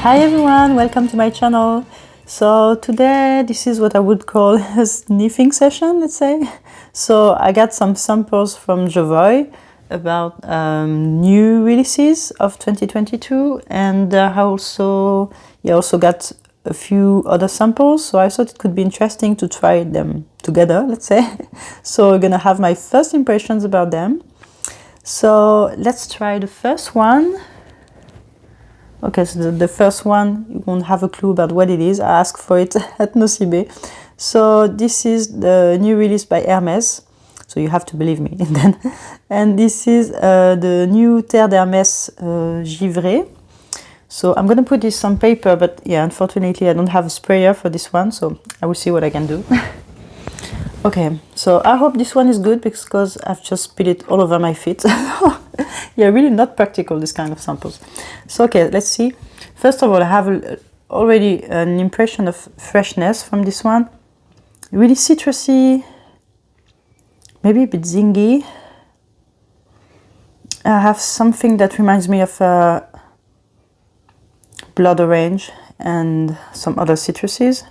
Hi everyone, welcome to my channel. So today this is what I would call a sniffing session, let's say. So I got some samples from Givree about new releases of 2022, and I also got a few other samples, so I thought it could be interesting to try them together, let's say. So we're gonna have my first impressions about them. So let's try the first one. Okay, so the first one, you won't have a clue about what it is. I asked for it at Nocibe. So this is the new release by Hermès. So you have to believe me then. And this is the new Terre d'Hermès Givrée. So I'm gonna put this on paper, but yeah, unfortunately I don't have a sprayer for this one, so I will see what I can do. Okay, so I hope this one is good because I've just spilled it all over my feet. Yeah, really not practical, this kind of samples. So okay, let's see. First of all, I have already an impression of freshness from this one. Really citrusy, maybe a bit zingy. I have something that reminds me of blood orange and some other citruses.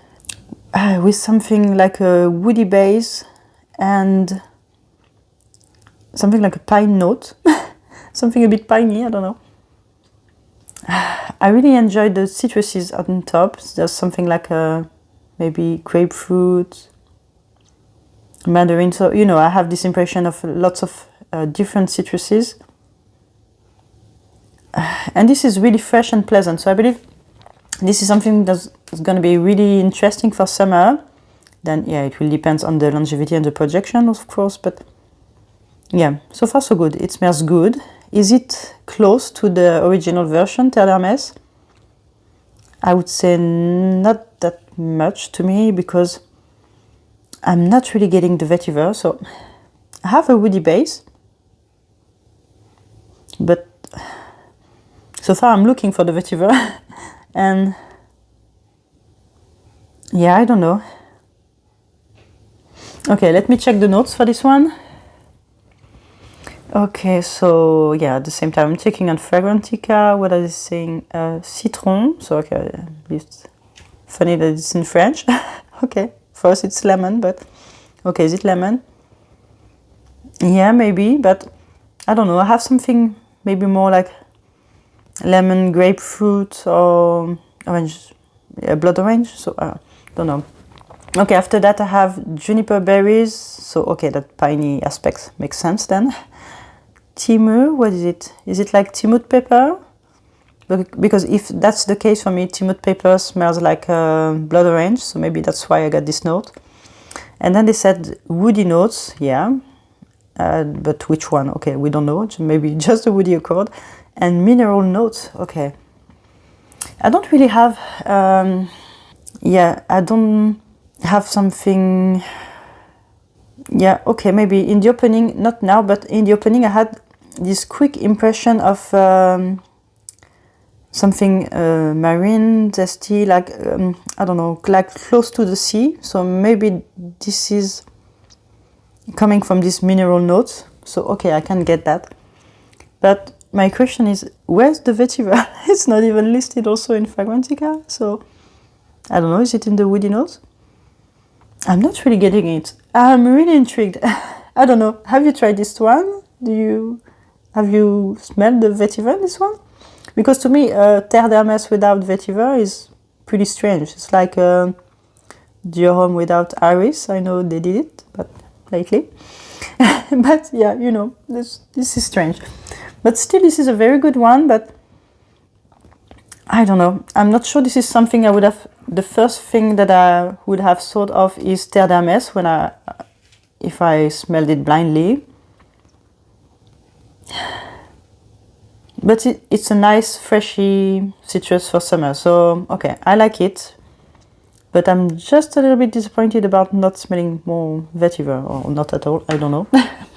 With something like a woody base and something like a pine note. Something a bit piney, I don't know. I really enjoyed the citruses on top. There's something like a maybe grapefruit, mandarin. So, you know, I have this impression of lots of different citruses. And this is really fresh and pleasant. So I believe this is something that's going to be really interesting for summer. Then, yeah, it will depend on the longevity and the projection, of course. But yeah, so far so good. It smells good. Is it close to the original version, Terre d'Hermès? I would say not that much to me because I'm not really getting the vetiver. So I have a woody base, but so far I'm looking for the vetiver. And yeah, I don't know. Okay, let me check the notes for this one. Okay, so yeah, at the same time I'm checking on Fragrantica. What are they saying? Citron. So okay, it's funny that it's in French. Okay, for us it's lemon, but okay, is it lemon? Yeah, maybe, but I don't know. I have something maybe more like lemon, grapefruit, or orange, yeah, blood orange. So don't know. Okay, after that I have juniper berries. So okay, that piney aspect makes sense then. Timu, what is it? Is it like timut pepper? Because if that's the case for me, timut pepper smells like blood orange, so maybe that's why I got this note. And then they said woody notes, yeah, but which one? Okay, we don't know. Maybe just a woody accord. And mineral notes. Okay, I don't really have. Yeah, I don't have something. Yeah, okay, maybe in the opening, not now, but in the opening I had this quick impression of something marine, zesty, like, I don't know, like close to the sea. So maybe this is coming from these mineral notes. So, okay, I can get that. But my question is, where's the vetiver? It's not even listed also in Fragrantica. So, I don't know, is it in the woody notes? I'm not really getting it. I'm really intrigued. I don't know. Have you tried this one? Have you smelled the vetiver in this one? Because to me, Terre d'Hermès without vetiver is pretty strange. It's like Jeroboam without iris. I know they did it, but lately. But yeah, you know, this is strange. But still, this is a very good one. But I don't know. I'm not sure this is something I would have. The first thing that I would have thought of is Terre d'Hermès if I smelled it blindly. But it's a nice, freshy citrus for summer. So, okay, I like it. But I'm just a little bit disappointed about not smelling more vetiver, or not at all. I don't know.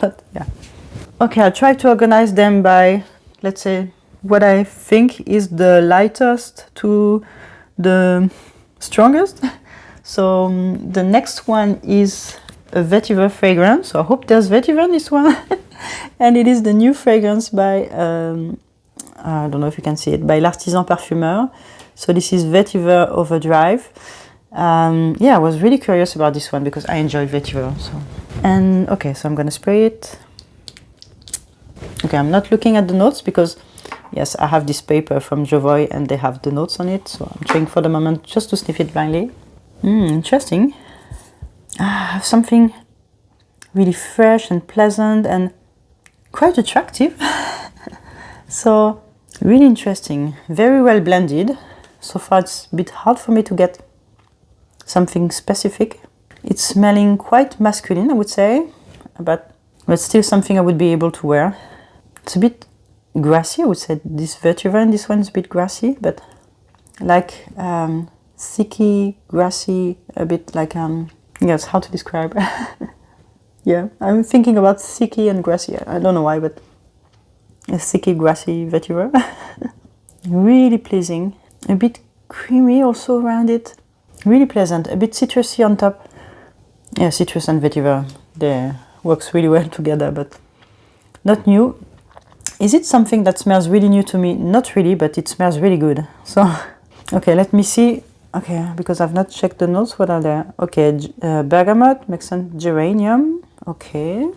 But yeah. Okay, I'll try to organize them by, let's say, what I think is the lightest to the strongest. So the next one is a vetiver fragrance. So I hope there's vetiver in this one. And it is the new fragrance by, I don't know if you can see it, by l'Artisan Parfumeur. So this is Vetiver Overdrive. Yeah, I was really curious about this one because I enjoy Vetiver. So, and okay, so I'm gonna spray it. Okay, I'm not looking at the notes because yes, I have this paper from Givree and they have the notes on it. So I'm trying for the moment just to sniff it blindly. Interesting. I have something really fresh and pleasant and quite attractive. So really interesting, very well blended. So far it's a bit hard for me to get something specific. It's smelling quite masculine, I would say, but still something I would be able to wear. It's a bit grassy, I would say. This Vetiver and this one is a bit grassy, but like thicky, grassy, a bit like yes, how to describe? Yeah, I'm thinking about thicky and grassy. I don't know why, but a thicky, grassy Vetiver. Really pleasing. A bit creamy also around it. Really pleasant. A bit citrusy on top. Yeah, citrus and Vetiver, they works really well together, but not new. Is it something that smells really new to me? Not really, but it smells really good. So, okay, let me see. Okay, because I've not checked the notes. What are there? Okay, bergamot, makes sense. Geranium. Okay.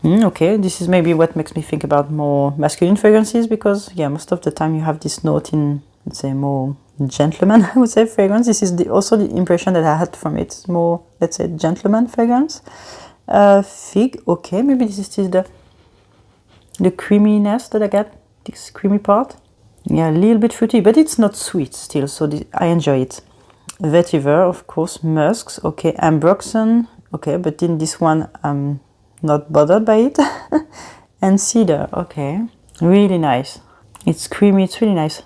Okay, this is maybe what makes me think about more masculine fragrances because, yeah, most of the time you have this note in, let's say, more gentleman, I would say, fragrance. This is also the impression that I had from it. It's more, let's say, gentleman fragrance. Fig, okay, maybe this is the creaminess that I get, this creamy part. Yeah, a little bit fruity, but it's not sweet still, so I enjoy it. Vetiver, of course, musks, okay, ambroxan, okay, but in this one I'm not bothered by it. And cedar, okay, really nice. It's creamy, it's really nice.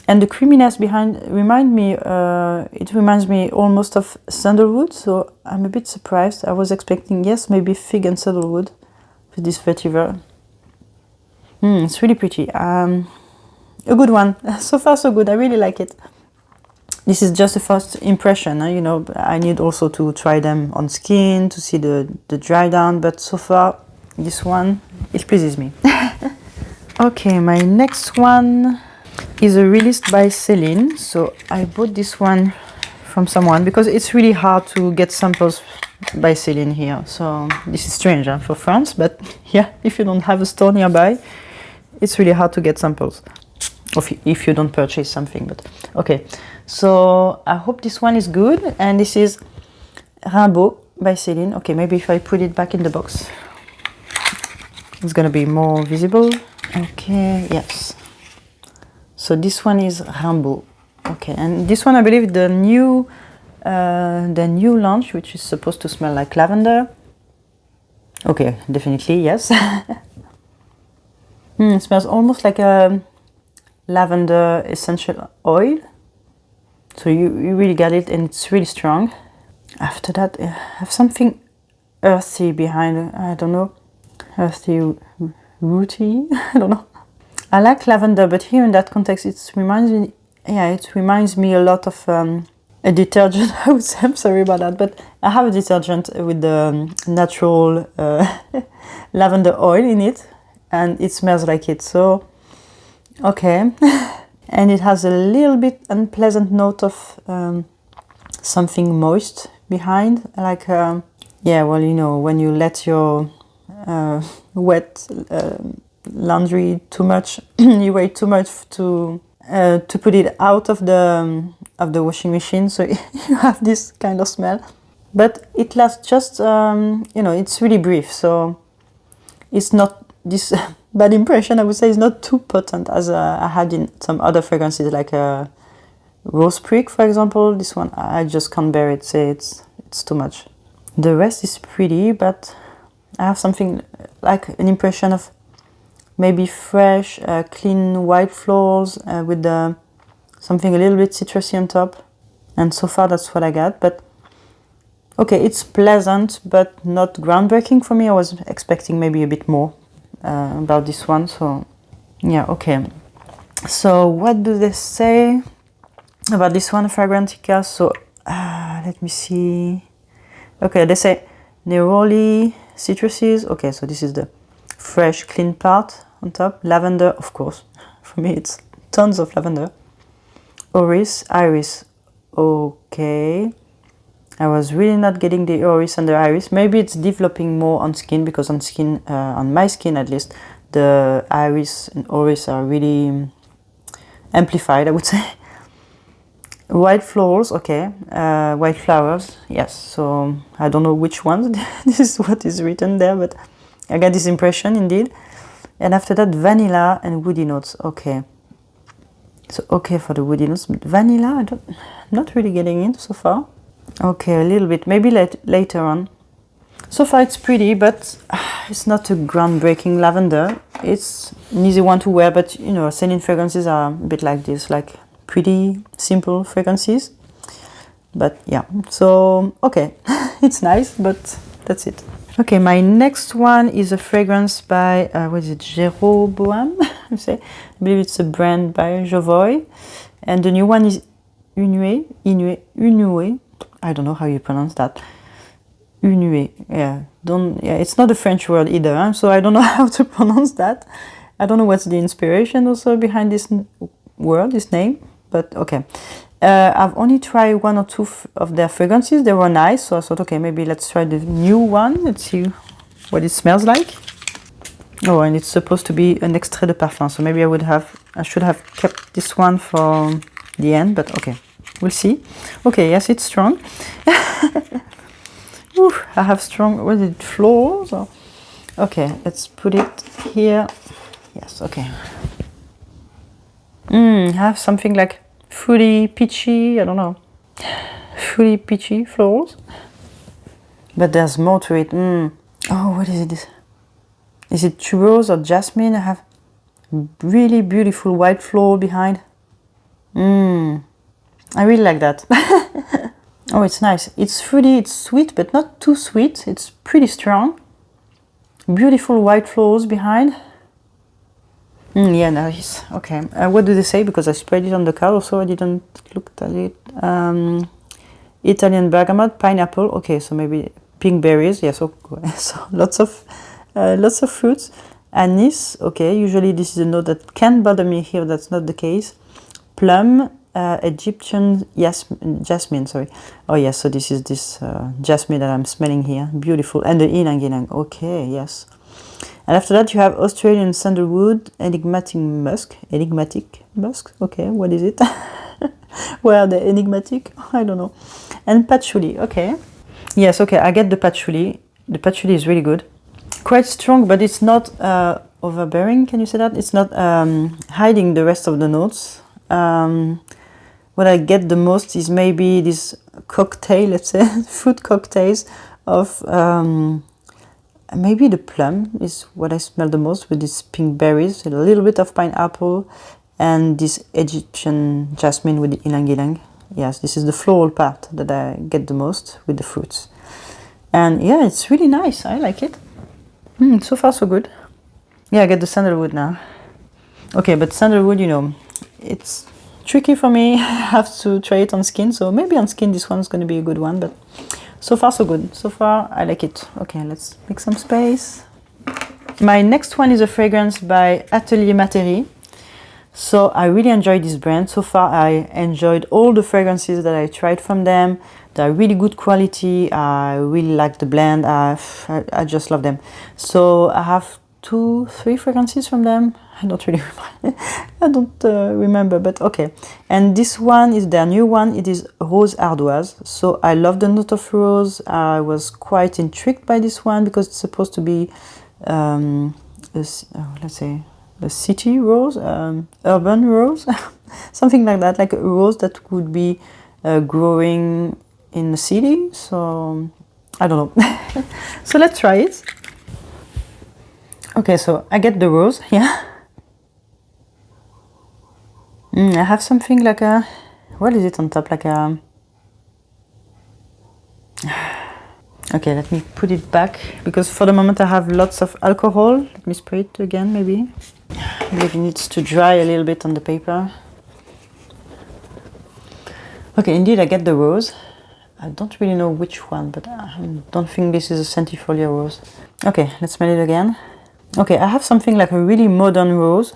And the creaminess behind it reminds me almost of sandalwood, so I'm a bit surprised. I was expecting, yes, maybe fig and sandalwood with this Vetiver. It's really pretty. A good one. So far, so good. I really like it. This is just a first impression. You know, I need also to try them on skin to see the dry down. But so far, this one, it pleases me. Okay, my next one is a release by Céline. So I bought this one from someone because it's really hard to get samples by Céline here. So this is strange for France, but yeah, if you don't have a store nearby, it's really hard to get samples if you don't purchase something. But okay, so I hope this one is good. And this is Rimbaud by Céline. Okay, maybe if I put it back in the box, it's gonna be more visible. Okay, yes. So this one is Rimbaud. Okay, and this one I believe the new launch, which is supposed to smell like lavender. Okay, definitely yes. It smells almost like a lavender essential oil. So you really get it, and it's really strong. After that, I have something earthy behind. I don't know, earthy, rooty. I don't know. I like lavender, but here in that context, it reminds me. Yeah, it reminds me a lot of a detergent. I would say. I'm sorry about that, but I have a detergent with the natural lavender oil in it. And it smells like it, so okay. And it has a little bit unpleasant note of something moist behind, like yeah, well, you know, when you let your wet laundry too much, you wait too much to put it out of the washing machine, so you have this kind of smell. But it lasts just you know, it's really brief, so it's not this bad impression, I would say, is not too potent as I had in some other fragrances, like Rose Prick, for example. This one, I just can't bear it, say it's too much. The rest is pretty, but I have something like an impression of maybe fresh, clean white floors with something a little bit citrusy on top. And so far, that's what I got. But okay, it's pleasant, but not groundbreaking for me. I was expecting maybe a bit more about this one. So yeah, okay. So what do they say about this one, Fragrantica? So let me see. Okay, they say neroli, citruses. Okay, so this is the fresh, clean part on top. Lavender, of course. For me, it's tons of lavender. Iris. Okay. I was really not getting the Iris and the Iris. Maybe it's developing more on skin, because on skin, on my skin at least, the Iris and Iris are really amplified, I would say. White flowers, okay. White flowers, yes. So I don't know which ones. This is what is written there, but I got this impression indeed. And after that, vanilla and woody notes, okay. So okay for the woody notes, but vanilla, not really getting it so far. Okay, a little bit, maybe later on. So far it's pretty, but it's not a groundbreaking lavender. It's an easy one to wear, but you know, Celine fragrances are a bit like this, like pretty simple fragrances. But yeah, so okay, it's nice, but that's it. Okay, my next one is a fragrance by, what is it, Jeroboam, I believe it's a brand by Givree. And the new one is Inue. I don't know how you pronounce that. Inue, yeah, it's not a French word either, huh? So I don't know how to pronounce that. I don't know what's the inspiration also behind this word, this name, but okay. I've only tried one or two of their fragrances. They were nice, so I thought, okay, maybe let's try the new one. Let's see what it smells like. Oh, and it's supposed to be an extrait de parfum, so maybe I should have kept this one for the end, but okay, we'll see. Okay, yes, it's strong. Ooh, I have strong, what is it, floors? Or? Okay, let's put it here. Yes, okay. I have something like fruity, peachy, I don't know. Fruity, peachy florals. But there's more to it. Oh, what is it? Is it tuberose or jasmine? I have really beautiful white floral behind. I really like that. Oh, it's nice. It's fruity, it's sweet, but not too sweet. It's pretty strong. Beautiful white flowers behind. Yeah, nice. Okay. What do they say? Because I sprayed it on the card, so I didn't look at it. Italian bergamot, pineapple. Okay, so maybe pink berries. Yes, okay. So lots of fruits. Anise. Okay, usually this is a note that can bother me here. That's not the case. Plum. Egyptian jasmine, sorry. Oh yes, so this is this jasmine that I'm smelling here. Beautiful. And the ylang ylang. Okay, yes. And after that you have Australian sandalwood, enigmatic musk. Okay, what is it? Where are they enigmatic? I don't know. And patchouli. Okay. Yes, okay, I get the patchouli. The patchouli is really good. Quite strong, but it's not overbearing, can you say that? It's not hiding the rest of the notes. What I get the most is maybe this cocktail, let's say, fruit cocktails of maybe the plum is what I smell the most, with these pink berries, a little bit of pineapple, and this Egyptian jasmine with the ylang ylang. Yes, this is the floral part that I get the most with the fruits. And yeah, it's really nice. I like it. So far so good. Yeah, I get the sandalwood now. Okay, but sandalwood, you know, it's tricky for me. I have to try it on skin, so maybe on skin this one's going to be a good one, but so far so good. So far I like it. Okay, let's make some space. My next one is a fragrance by Atelier Materi. So I really enjoyed this brand. So far I enjoyed all the fragrances that I tried from them. They're really good quality. I really like the blend. I just love them. So I have 2-3 fragrances from them. I don't really remember, but okay. And this one is their new one. It is Rose Ardoise. So I love the note of rose. I was quite intrigued by this one because it's supposed to be, let's say, a city rose, urban rose, something like that, like a rose that could be growing in the city. So I don't know. So let's try it. Okay, so I get the rose, yeah. I have something like a, what is it on top, like a, okay, let me put it back, because for the moment I have lots of alcohol. Let me spray it again, maybe. Maybe it needs to dry a little bit on the paper. Okay, indeed I get the rose. I don't really know which one, but I don't think this is a centifolia rose. Okay, let's smell it again. Okay, I have something like a really modern rose,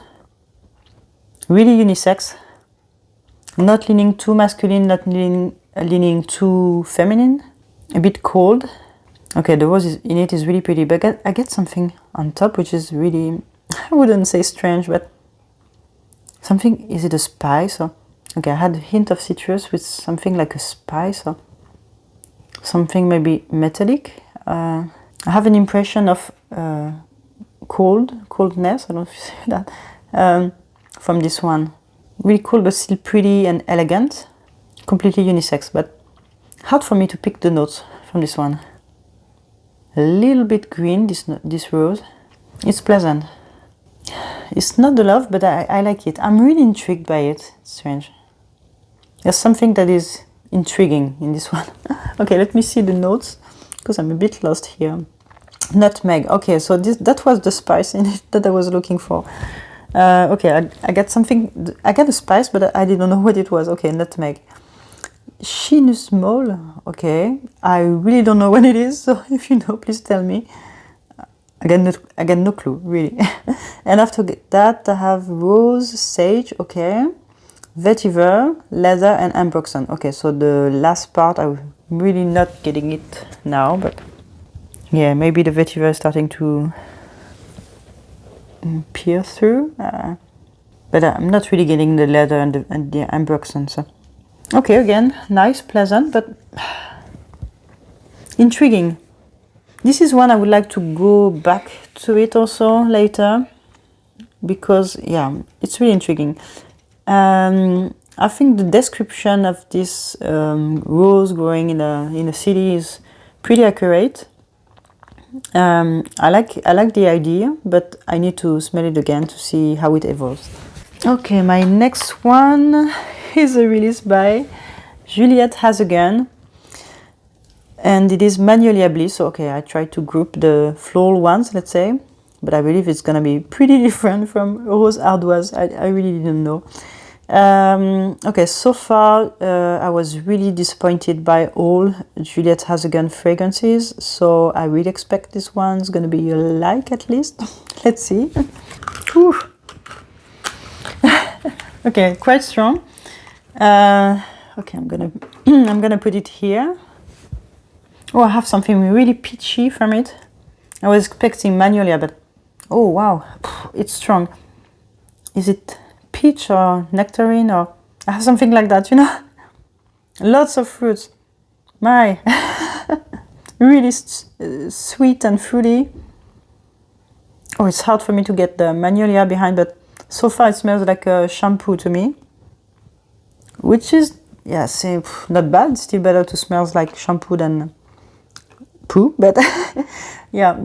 really unisex. Not leaning too masculine, not leaning too feminine. A bit cold. Okay, the rose in it is really pretty, but I get something on top which is really, I wouldn't say strange, but something, is it a spice? Or, okay, I had a hint of citrus with something like a spice or something maybe metallic. I have an impression of coldness, I don't know if you say that, from this one. Really cool, but still pretty and elegant. Completely unisex, but hard for me to pick the notes from this one. A little bit green, this rose. It's pleasant. It's not the love, but I like it. I'm really intrigued by it. It's strange. There's something that is intriguing in this one. Okay, let me see the notes, because I'm a bit lost here. Nutmeg. Okay, so that was the spice in it that I was looking for. Okay, I got something. I got a spice, but I didn't know what it was. Okay, nutmeg. Chinus mole. Okay, I really don't know what it is. So if you know, please tell me. I got no clue, really. And after that, I have rose, sage. Okay, vetiver, leather, and ambroxan. Okay, so the last part I'm really not getting it now, but yeah, maybe the vetiver is starting to peer through, but I'm not really getting the leather and the ambroxan. So okay, again, nice, pleasant, but intriguing. This is one I would like to go back to it also later, because yeah, it's really intriguing. I think the description of this rose growing in a city is pretty accurate. I like the idea, but I need to smell it again to see how it evolves. Okay, my next one is a release by Juliette Has a Gun, and it is Magnolia Bliss. So, okay, I tried to group the floral ones, let's say, but I believe it's gonna be pretty different from Rose Ardoise. I really didn't know. Okay, so far I was really disappointed by all Juliette Has a Gun fragrances, so I really expect this one's gonna be a like at least. Let's see. Okay, quite strong. Okay, I'm gonna put it here. Oh, I have something really peachy from it. I was expecting Magnolia, but oh wow, it's strong. Is it peach or nectarine, or I have something like that, you know? Lots of fruits. My, really sweet and fruity. Oh, it's hard for me to get the Magnolia behind, but so far it smells like a shampoo to me, which is, yeah, not bad. Still better to smell like shampoo than poo, but yeah,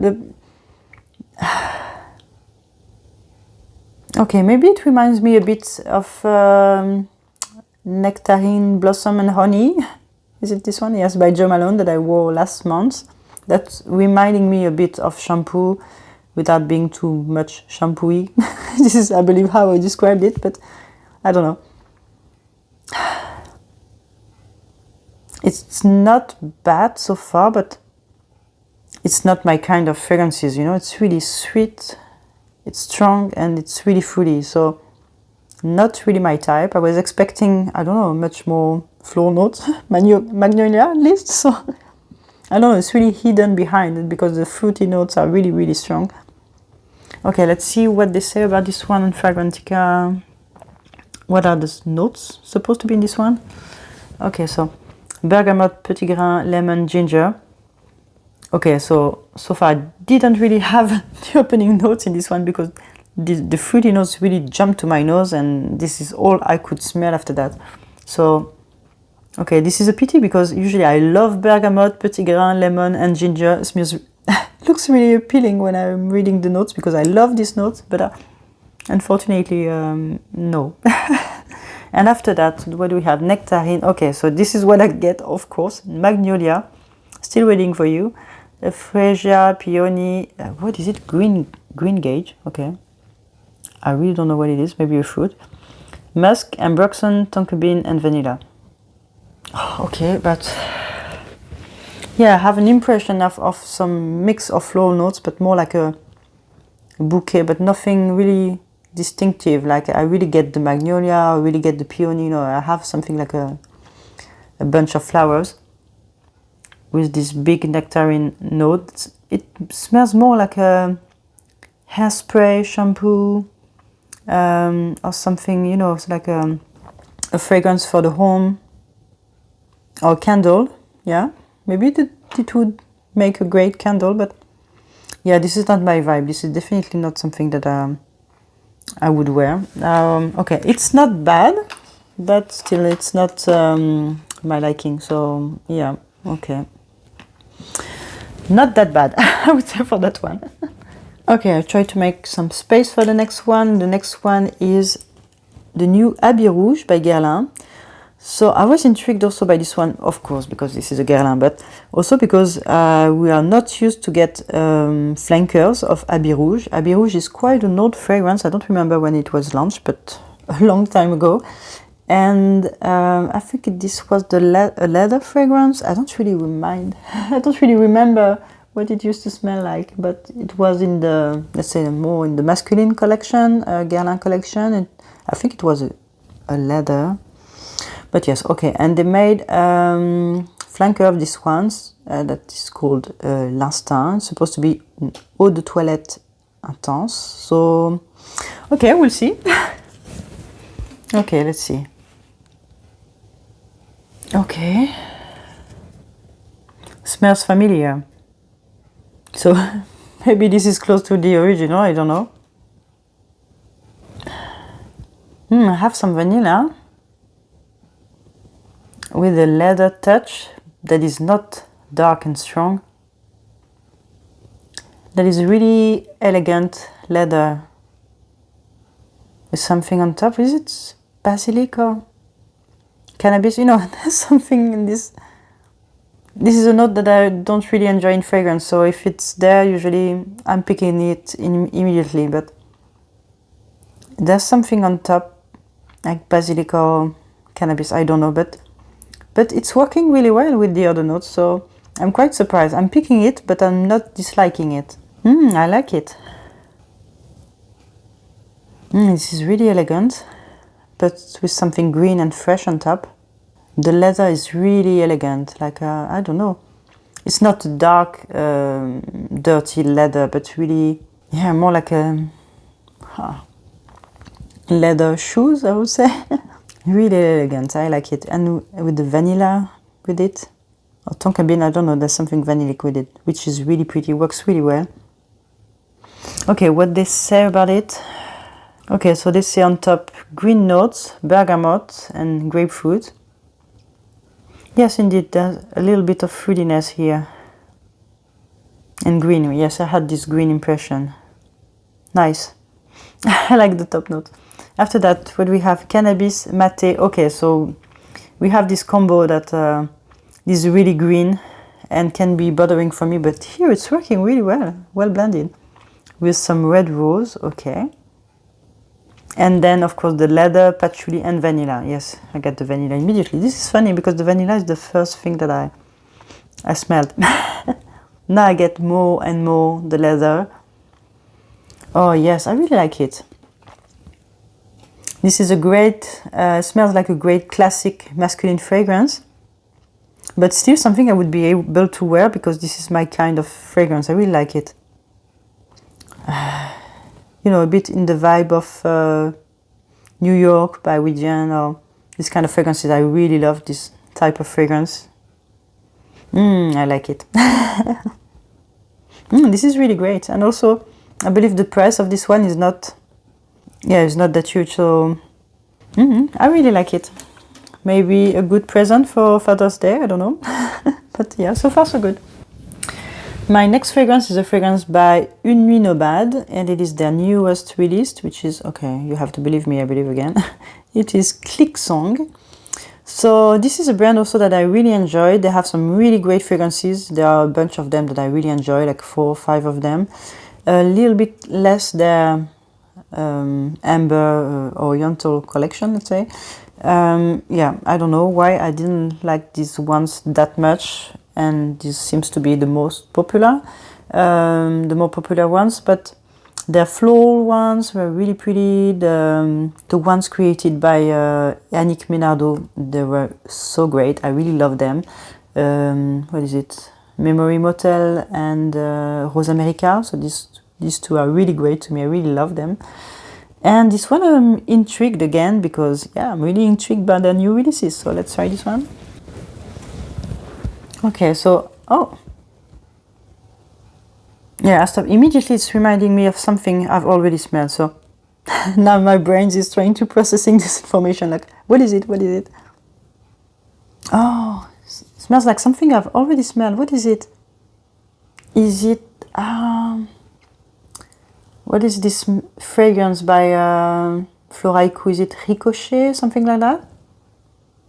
okay, maybe it reminds me a bit of Nectarine Blossom and Honey. Is it this one? Yes, by Jo Malone, that I wore last month. That's reminding me a bit of shampoo without being too much shampoo-y. This is, I believe, how I described it, but I don't know. It's not bad so far, but it's not my kind of fragrances, you know. It's really sweet, it's strong, and it's really fruity, so not really my type. I was expecting, I don't know, much more floral notes, Magnolia at least, so I don't know, it's really hidden behind it because the fruity notes are really, really strong. Okay, let's see what they say about this one on Fragrantica. What are the notes supposed to be in this one? Okay, so bergamot, petit grain, lemon, ginger. Okay, so far I didn't really have the opening notes in this one because the fruity notes really jumped to my nose, and this is all I could smell after that. So, okay, this is a pity because usually I love bergamot, petit grain, lemon, and ginger. It smells, looks really appealing when I'm reading the notes because I love these notes, but unfortunately, no. And after that, what do we have? Nectarine. Okay, so this is what I get, of course. Magnolia. Still waiting for you. Fresia, peony. What is it? Green gauge. Okay. I really don't know what it is. Maybe a fruit. Musk, ambroxan, tonka bean, and vanilla. Okay, but yeah, I have an impression of some mix of floral notes, but more like a bouquet, but nothing really distinctive. Like I really get the magnolia, I really get the peony. You know, I have something like a bunch of flowers with this big nectarine note. It smells more like a hairspray, shampoo, or something. You know, it's like a fragrance for the home or candle. Yeah, maybe it would make a great candle, but yeah, this is not my vibe. This is definitely not something that I would wear. Okay, it's not bad, but still it's not my liking. So yeah, okay, not that bad. I would say for that one. Okay, I try to make some space for the next one. The next one is the new Habit Rouge by Guerlain. So I was intrigued also by this one, of course, because this is a Guerlain, but also because we are not used to get flankers of Habit Rouge. Habit Rouge is quite an old fragrance. I don't remember when it was launched, but a long time ago. And I think this was a leather fragrance. I don't really remember what it used to smell like, but it was in the, let's say, more in the masculine collection, Guerlain collection. And I think it was a leather. But yes, okay, and they made flanker of these ones that is called L'Instinct. It's supposed to be an eau de toilette intense. So, okay, we'll see. Okay, let's see. Okay. Smells familiar. So, maybe this is close to the original, I don't know. I have some vanilla with a leather touch that is not dark and strong. That is really elegant leather with something on top. Is it basilic or cannabis? You know, there's something in this. This is a note that I don't really enjoy in fragrance, so if it's there, usually I'm picking it immediately, but there's something on top, like basilic or cannabis, I don't know, but it's working really well with the other notes, so I'm quite surprised. I'm picking it, but I'm not disliking it. I like it. This is really elegant, but with something green and fresh on top. The leather is really elegant, like, I don't know. It's not dark, dirty leather, but really, yeah, more like a leather shoes, I would say. Really elegant, I like it. And with the vanilla with it, or tonka bean, I don't know, there's something vanillic with it, which is really pretty, works really well. Okay, what they say about it. Okay, so they say on top, green notes, bergamot and grapefruit. Yes, indeed, there's a little bit of fruitiness here. And green, yes, I had this green impression. Nice. I like the top note. After that, what we have? Cannabis, mate. Okay, so we have this combo that is really green and can be bothering for me, but here it's working really well, well blended. With some red rose, okay. And then, of course, the leather, patchouli, and vanilla. Yes, I got the vanilla immediately. This is funny because the vanilla is the first thing that I smelled. Now I get more and more the leather. Oh yes, I really like it. This is a great, smells like a great classic masculine fragrance, but still something I would be able to wear because this is my kind of fragrance. I really like it. You know, a bit in the vibe of New York by Widian or this kind of fragrances. I really love this type of fragrance. I like it. This is really great. And also, I believe the price of this one is not, yeah, it's not that huge. So, I really like it. Maybe a good present for Father's Day, I don't know. But yeah, so far so good. My next fragrance is a fragrance by Nuit Nomade, and it is their newest release, which is, okay, you have to believe me, I believe again. It is Clicksong. So this is a brand also that I really enjoy. They have some really great fragrances. There are a bunch of them that I really enjoy, like 4 or 5 of them. A little bit less their Amber Oriental collection, let's say. Yeah, I don't know why I didn't like these ones that much. And this seems to be the most popular, the more popular ones, but Their floral ones were really pretty. The ones created by Yannick Menardo, they were so great. I really love them. What is it? Memory Motel and Rose America. So these two are really great to me. I really love them. And this one I'm intrigued again because, yeah, I'm really intrigued by the new releases. So let's try this one. Okay, so, oh. Yeah, immediately it's reminding me of something I've already smelled. So now my brain is trying to processing this information. Like, what is it? What is it? Oh, it smells like something I've already smelled. What is it? Is it... what is this fragrance by Floraiku? Is it Ricochet? Something like that?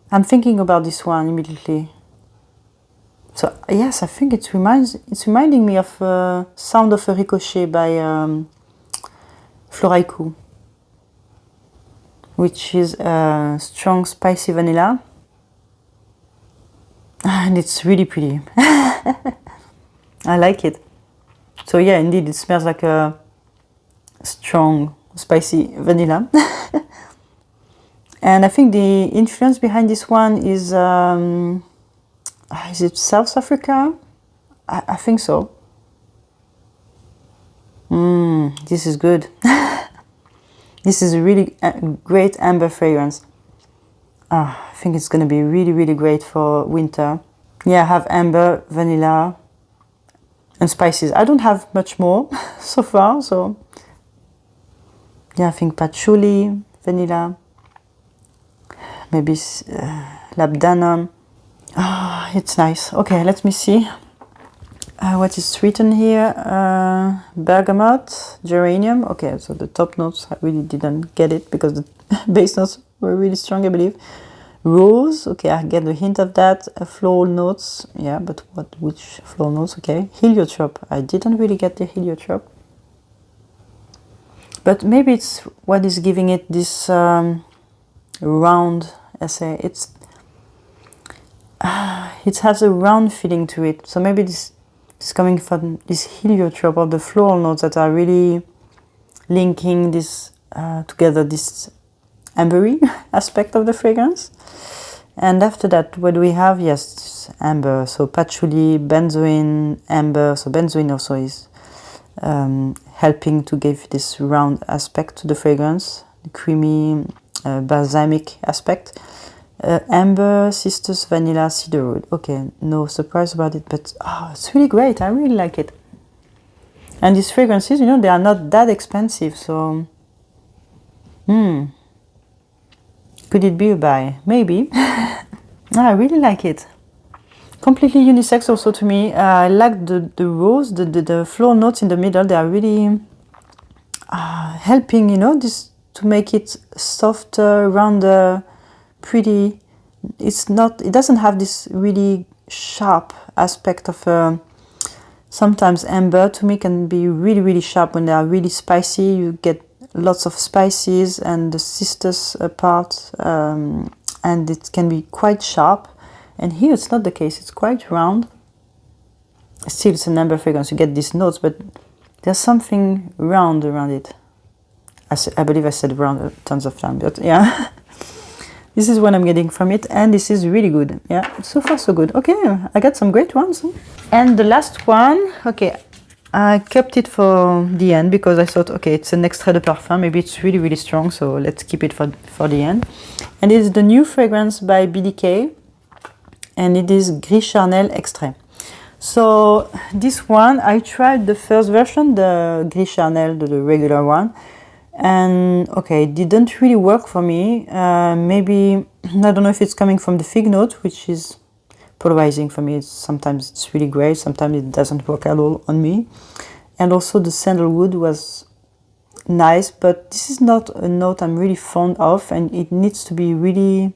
I'm thinking about this one immediately. So yes, I think it's reminding me of Sound of a Ricochet by Floraiku, which is strong spicy vanilla. And it's really pretty. I like it. So yeah, indeed, it smells like a strong spicy vanilla. And I think the influence behind this one is it South Africa? I think so. This is good. This is a really great amber fragrance. I think it's going to be really, really great for winter. Yeah, I have amber, vanilla, and spices. I don't have much more so far, so yeah, I think patchouli, vanilla, maybe labdanum. It's nice. Okay, let me see what is written here. Bergamot, geranium. Okay, so the top notes, I really didn't get it because the base notes were really strong, I believe. Rose, okay, I get the hint of that. Floral notes, yeah, but which floral notes? Okay, heliotrope. I didn't really get the heliotrope, but maybe it's what is giving it this round essay. It has a round feeling to it, so maybe this is coming from this heliotrope or the floral notes that are really linking this together, this ambery aspect of the fragrance. And after that, what do we have? Yes, amber, so patchouli, benzoin, amber. So benzoin also is helping to give this round aspect to the fragrance, the creamy balsamic aspect. Amber, citrus, vanilla, cedarwood. Okay, no surprise about it, but it's really great. I really like it. And these fragrances, you know, they are not that expensive, so could it be a buy? Maybe. I really like it. Completely unisex also to me. I like the rose, the floral notes in the middle. They are really helping, you know, this to make it softer, rounder, pretty. It doesn't have this really sharp aspect of sometimes amber to me can be really, really sharp when they are really spicy. You get lots of spices and the citrus part, and it can be quite sharp. And here it's not the case, it's quite round. Still, it's an amber fragrance, you get these notes, but there's something round around it. I believe I said round tons of times, but yeah. This is what I'm getting from it, and this is really good. Yeah, so far so good. Okay, I got some great ones. And the last one, okay, I kept it for the end because I thought, okay, it's an Extrait de Parfum, maybe it's really, really strong, so let's keep it for the end. And it's the new fragrance by BDK, and it is Gris Charnel Extrait. So this one, I tried the first version, the Gris Charnel, the regular one, and okay, it didn't really work for me. Maybe, I don't know if it's coming from the fig note, which is polarizing for me. Sometimes it's really great, sometimes it doesn't work at all on me. And also the sandalwood was nice, but this is not a note I'm really fond of, and it needs to be really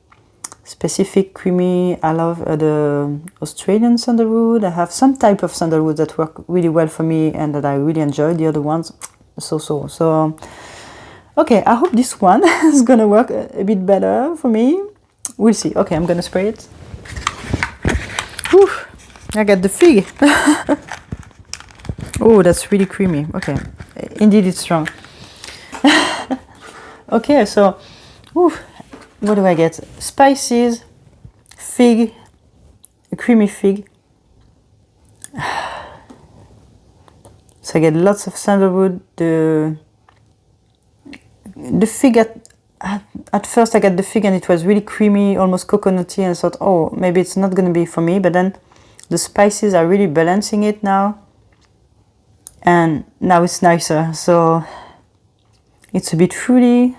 specific, creamy. I love the Australian sandalwood. I have some type of sandalwood that work really well for me and that I really enjoy. The other ones, so. Okay, I hope this one is gonna work a bit better for me. We'll see. Okay, I'm gonna spray it. Whew, I got the fig. Oh, that's really creamy. Okay, indeed it's strong. Okay, so what do I get? Spices, fig, a creamy fig. So I get lots of sandalwood. The fig at first I got the fig and it was really creamy, almost coconutty, and I thought, oh, maybe it's not gonna be for me, but then the spices are really balancing it now, and now it's nicer. So it's a bit fruity.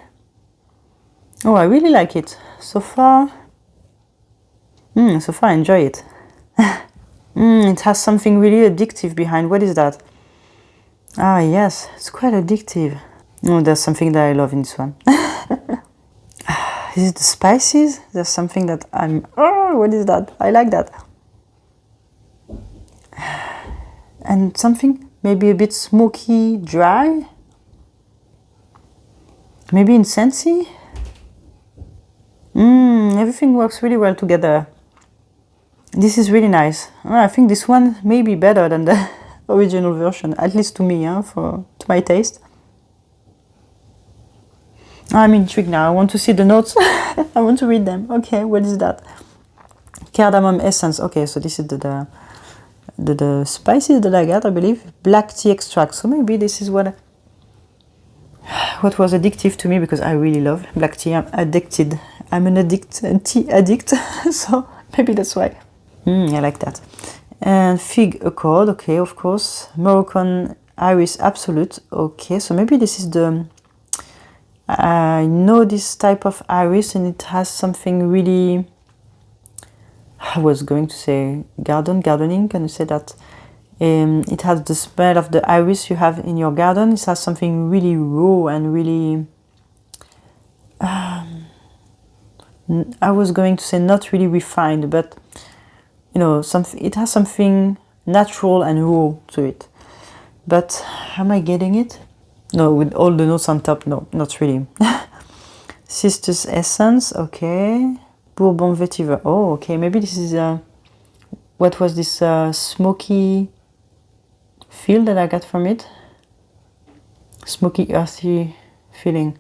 Oh, I really like it so far. So far I enjoy it. It has something really addictive behind. What is that? Ah, yes, it's quite addictive. Oh, there's something that I love in this one. Is it the spices? There's something that oh, what is that? I like that. And something maybe a bit smoky, dry. Maybe incensey. Everything works really well together. This is really nice. I think this one may be better than the original version, at least to me, to my taste. I'm intrigued now. I want to see the notes. I want to read them. Okay, what is that? Cardamom essence. Okay, so this is the spices that I got, I believe. Black tea extract. So maybe this is what was addictive to me, because I really love black tea. I'm addicted. I'm an tea addict. So maybe that's why. I like that. And fig accord. Okay, of course. Moroccan iris absolute. Okay, so maybe this is the... I know this type of iris, and it has something really... I was going to say gardening. Can you say that? It has the smell of the iris you have in your garden. It has something really raw and really... I was going to say not really refined, but you know, something. It has something natural and raw to it. But am I getting it? No, with all the notes on top, no, not really. Sister's essence, okay. Bourbon vetiver. Oh, okay. Maybe this is what was this smoky feel that I got from it? Smoky, earthy feeling.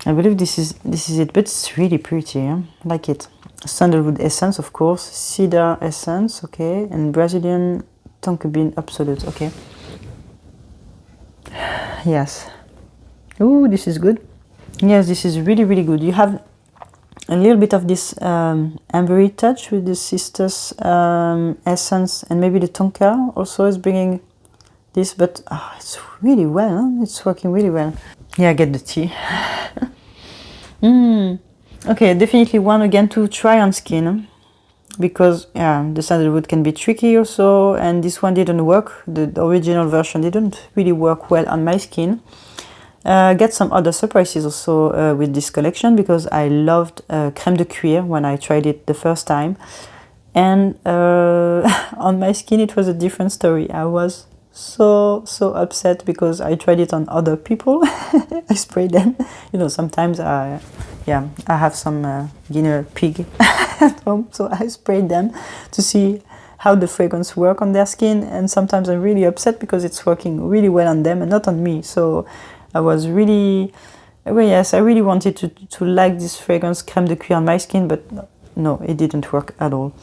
I believe this is it, but it's really pretty. I like it. Sandalwood essence, of course. Cedar essence, okay. And Brazilian tonka bean absolute, okay. Yes. Ooh, this is good. Yes, this is really, really good. You have a little bit of this ambery touch with the sister's essence, and maybe the tonka also is bringing this, but it's really well. It's working really well. Yeah, I get the tea. Okay, definitely one again to try on skin, because the sandalwood can be tricky also, and this one didn't work. The original version didn't really work well on my skin. Get some other surprises also with this collection, because I loved crème de cuir when I tried it the first time, and on my skin it was a different story. I was so upset because I tried it on other people. I sprayed them. You know, sometimes I have some guinea pig at home, so I sprayed them to see how the fragrance work on their skin, and sometimes I'm really upset because it's working really well on them and not on me. So I was really, well, yes, I really wanted to like this fragrance crème de cuir on my skin, but no, it didn't work at all.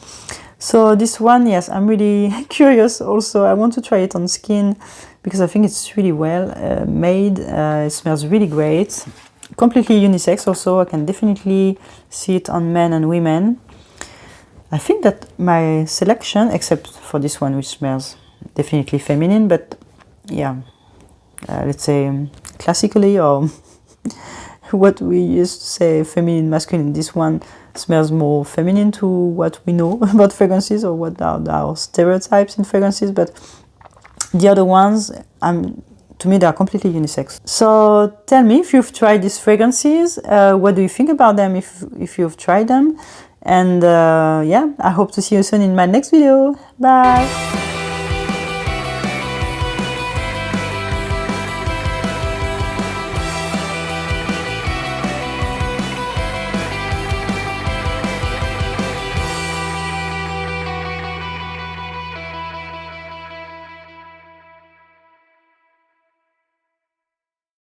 So this one, yes, I'm really curious also. I want to try it on skin because I think it's really well made. It smells really great. Completely unisex also. I can definitely see it on men and women. I think that my selection, except for this one, which smells definitely feminine, but yeah, let's say classically, or what we used to say feminine, masculine, this one smells more feminine to what we know about fragrances, or what are our stereotypes in fragrances, but the other ones, to me, they are completely unisex. So tell me if you've tried these fragrances. What do you think about them if you've tried them? And yeah, I hope to see you soon in my next video. Bye!